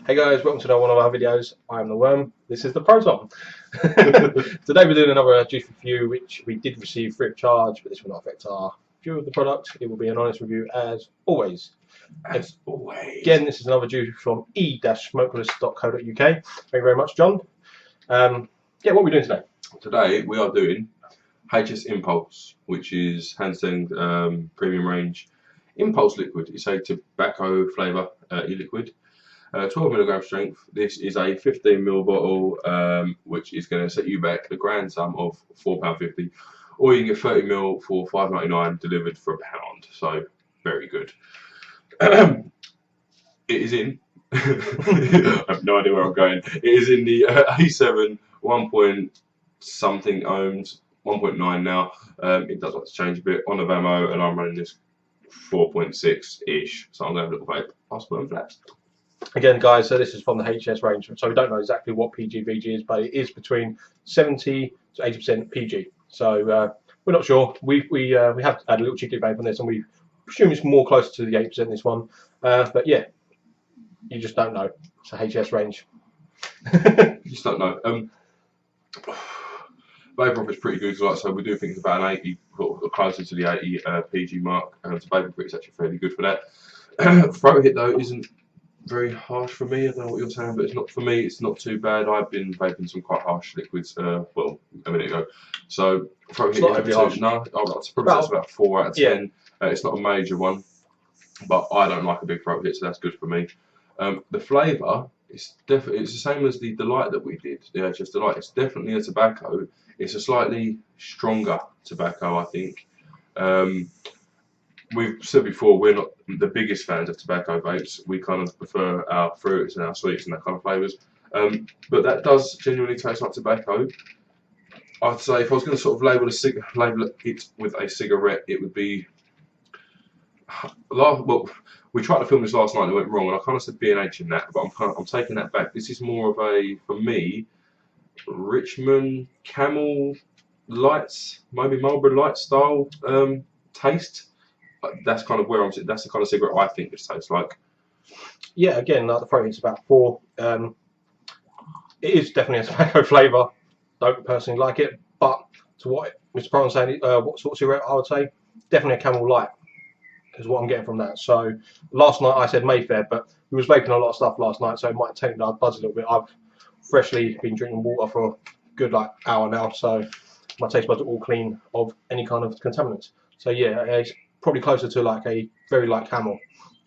Hey guys, welcome to another one of our videos. I am the Worm. This is the Proton. Today we're doing another juice review, which we did receive free of charge, but this will not affect our review of the product. It will be an honest review as always. Again, this is another juice from e-smokeless.co.uk. Thank you very much, John. Yeah, what are we doing today? Today we are doing HS Impulse, which is Hangsen premium range impulse liquid. It's a tobacco flavour e-liquid. 12mg strength. This is a 15ml bottle, which is going to set you back a grand sum of £4.50, or you can get 30ml for £5.99 delivered for £1. So very good. It is in. I have no idea where I'm going. It is in the A7 1 point something ohms, 1.9 now. It does like to change a bit on the Vamo, and I'm running this 4.6 ish. So I'm going to have a little vape. I'll split them flat. Again, guys, so this is from the HS range, so we don't know exactly what PG/VG is, but it is between 70 to 80% PG. So we're not sure. We have had a little cheeky vape on this, and we presume it's more closer to the 8% this one. But yeah, you just don't know. It's a HS range. You just don't know. Vapor is pretty good, like so. We do think it's about an 80, or closer to the 80 PG mark. So Vapor is actually fairly good for that. Throat hit though isn't very harsh for me. I don't know what you're saying, but it's not for me. It's not too bad. I've been vaping some quite harsh liquids. Well, a minute ago. So throat hit is harsh. No, I'd probably say about 4 out of 10. Yeah. It's not a major one, but I don't like a big throat hit, so that's good for me. The flavour is definitely the same as the Delight that we did. The HS Delight. It's definitely a tobacco. It's a slightly stronger tobacco, I think. We've said before, we're not the biggest fans of tobacco vapes. We kind of prefer our fruits and our sweets and that kind of flavours. But that does genuinely taste like tobacco. I'd say if I was going to sort of label it with a cigarette, it would be. Well, we tried to film this last night and it went wrong, and I kind of said B&H in that, but I'm taking that back. This is more of a, for me, Richmond Camel Lights, maybe Marlboro Light style taste. That's kind of where I'm sitting. That's the kind of cigarette I think this tastes like. Yeah, again, like the throat hit's about 4. It is definitely a tobacco flavour. Don't personally like it, but to what Mr. Brown saying, what sort of cigarette I would say, definitely a Camel Light is what I'm getting from that. So last night I said Mayfair, but we was vaping a lot of stuff last night, so it might take our buzz a little bit. I've freshly been drinking water for a good hour now, so my taste buds are all clean of any kind of contaminants. So yeah, it's probably closer to like a very light Camel,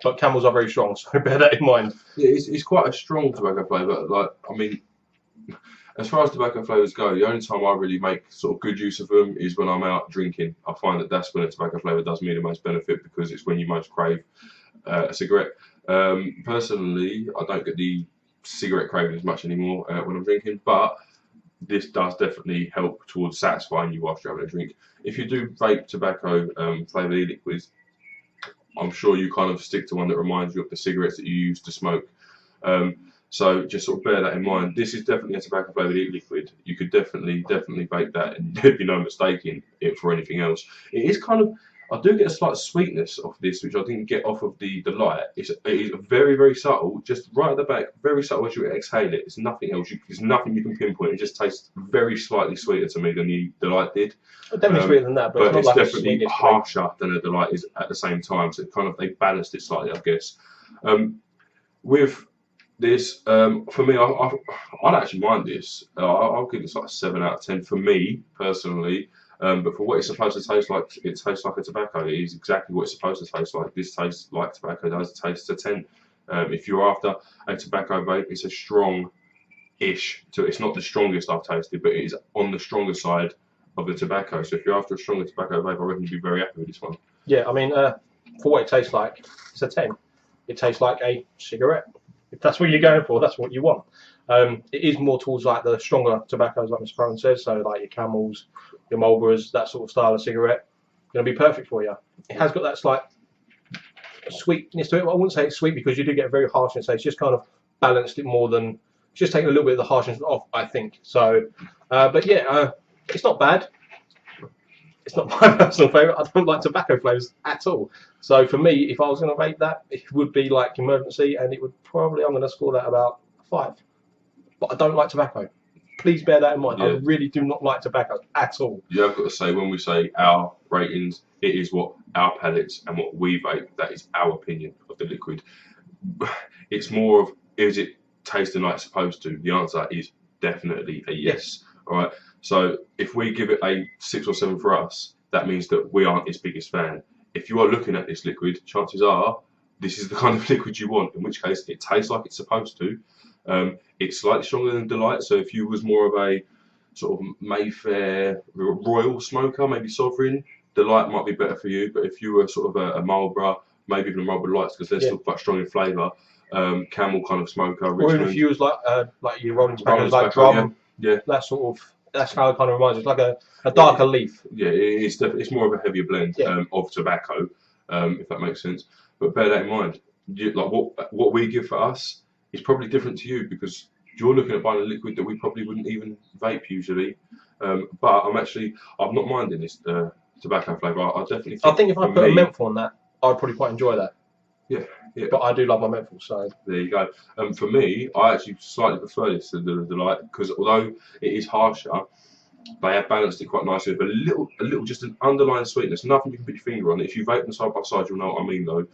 but Camels are very strong, so bear that in mind. Yeah, it's quite a strong tobacco flavour. Like, I mean, as far as tobacco flavours go, the only time I really make sort of good use of them is when I'm out drinking. I find that that's when a tobacco flavour does me the most benefit, because it's when you most crave a cigarette. Personally, I don't get the cigarette craving as much anymore when I'm drinking, but this does definitely help towards satisfying you whilst you're having a drink. If you do vape tobacco flavoured e-liquids, I'm sure you kind of stick to one that reminds you of the cigarettes that you used to smoke. So just sort of bear that in mind. This is definitely a tobacco flavoured e-liquid. You could definitely vape that, and there'd be no mistaking it for anything else. It is kind of, I do get a slight sweetness off this, which I didn't get off of the Light. It is very, very subtle, just right at the back, very subtle as you exhale it. It's nothing else. It's nothing you can pinpoint. It just tastes very slightly sweeter to me than the Delight did. Definitely sweeter than that, but it's not like definitely harsher than a Delight is at the same time. So it kind of, they balanced it slightly, I guess. With this, for me, I'd actually mind this. I'll give this like a 7 out of 10 for me personally. But for what it's supposed to taste like, it tastes like a tobacco. It is exactly what it's supposed to taste like. This tastes like tobacco does. It tastes a 10. If you're after a tobacco vape, it's a strong-ish. It's not the strongest I've tasted, but it is on the stronger side of the tobacco. So if you're after a stronger tobacco vape, I reckon you'd be very happy with this one. Yeah, I mean, for what it tastes like, it's a 10. It tastes like a cigarette. If that's what you're going for, that's what you want. It is more towards like the stronger tobaccos, like Mr. Brown says, so like your Camels, your Marlboros, that sort of style of cigarette, going to be perfect for you. It has got that slight sweetness to it. Well, I wouldn't say it's sweet, because you do get a very harshness. So it's just kind of balanced it more than, just taking a little bit of the harshness off, I think. So, but yeah, it's not bad. it's not my personal favourite. I don't like tobacco flavours at all. So for me, if I was going to vape that, it would be like emergency, and it would probably, I'm going to score that about 5. But I don't like tobacco. Please bear that in mind. Yeah. I really do not like tobacco at all. You have got to say, when we say our ratings, it is what our palates and what we vape. That is our opinion of the liquid. It's more of, is it tasting like it's supposed to? The answer is definitely a yes. All right. So if we give it a 6 or 7 for us, that means that we aren't its biggest fan. If you are looking at this liquid, chances are this is the kind of liquid you want, in which case it tastes like it's supposed to. It's slightly stronger than Delight, so if you was more of a sort of Mayfair Royal smoker, maybe Sovereign, Delight might be better for you. But if you were sort of a Marlboro, maybe even a Marlboro Lights, because they're still quite strong in flavour, Camel kind of smoker, Richmond. Or even if you was like your rolling tobacco, like drum, that sort of. That's how it kind of reminds me. It's like a darker leaf. Yeah, it's definitely, it's more of a heavier blend of tobacco, if that makes sense. But bear that in mind. Like what we give for us is probably different to you, because you're looking at buying a liquid that we probably wouldn't even vape usually. But I'm not minding this tobacco flavour. I definitely. I think if I put a menthol on that, I'd probably quite enjoy that. Yeah. But I do love my menthol, so there you go. For me, I actually slightly prefer this to the Delight, because although it is harsher, they have balanced it quite nicely with a little, just an underlying sweetness. Nothing you can put your finger on. If you vape them side by side, you'll know what I mean, though.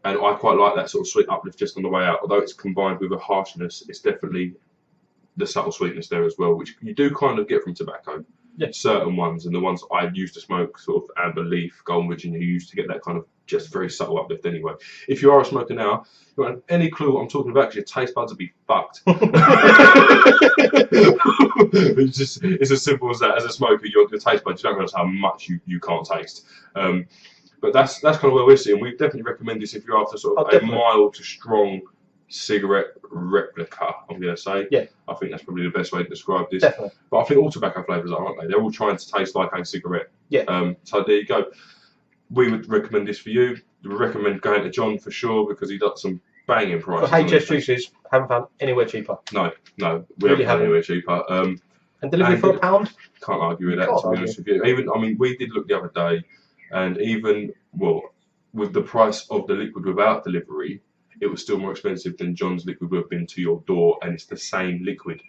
And I quite like that sort of sweet uplift just on the way out. Although it's combined with a harshness, it's definitely the subtle sweetness there as well, which you do kind of get from tobacco. Yeah. Certain ones, and the ones I used to smoke, sort of Amber Leaf, Golden Virginia, you used to get that kind of just very subtle uplift anyway. If you are a smoker now, you don't have any clue what I'm talking about, because your taste buds will be fucked. It's as simple as that. As a smoker, your taste buds, you don't realise how much you can't taste. But that's kind of where we're sitting. We definitely recommend this if you're after sort of a mild to strong cigarette replica, I'm going to say. Yeah. I think that's probably the best way to describe this. Definitely. But I think all tobacco flavours are, aren't they? They're all trying to taste like a cigarette. Yeah. So there you go. We would recommend this for you. We recommend going to John for sure, because he does some banging prices. For HS juices, haven't found anywhere cheaper. No, we haven't found anywhere cheaper. And delivery for £1? Can't argue with that, to be honest with you. Even, I mean, we did look the other day, and even, well, with the price of the liquid without delivery, it was still more expensive than John's liquid would have been to your door, and it's the same liquid.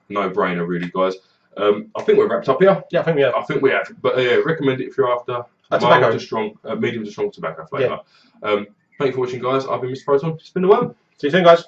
No brainer, really, guys. I think we're wrapped up here. Yeah, I think we have. I think we have. But recommend it if you're after mild to strong, medium to strong tobacco flavour. Thank you for watching, guys. I've been Mr. Proton. It's been the one. See you soon, guys.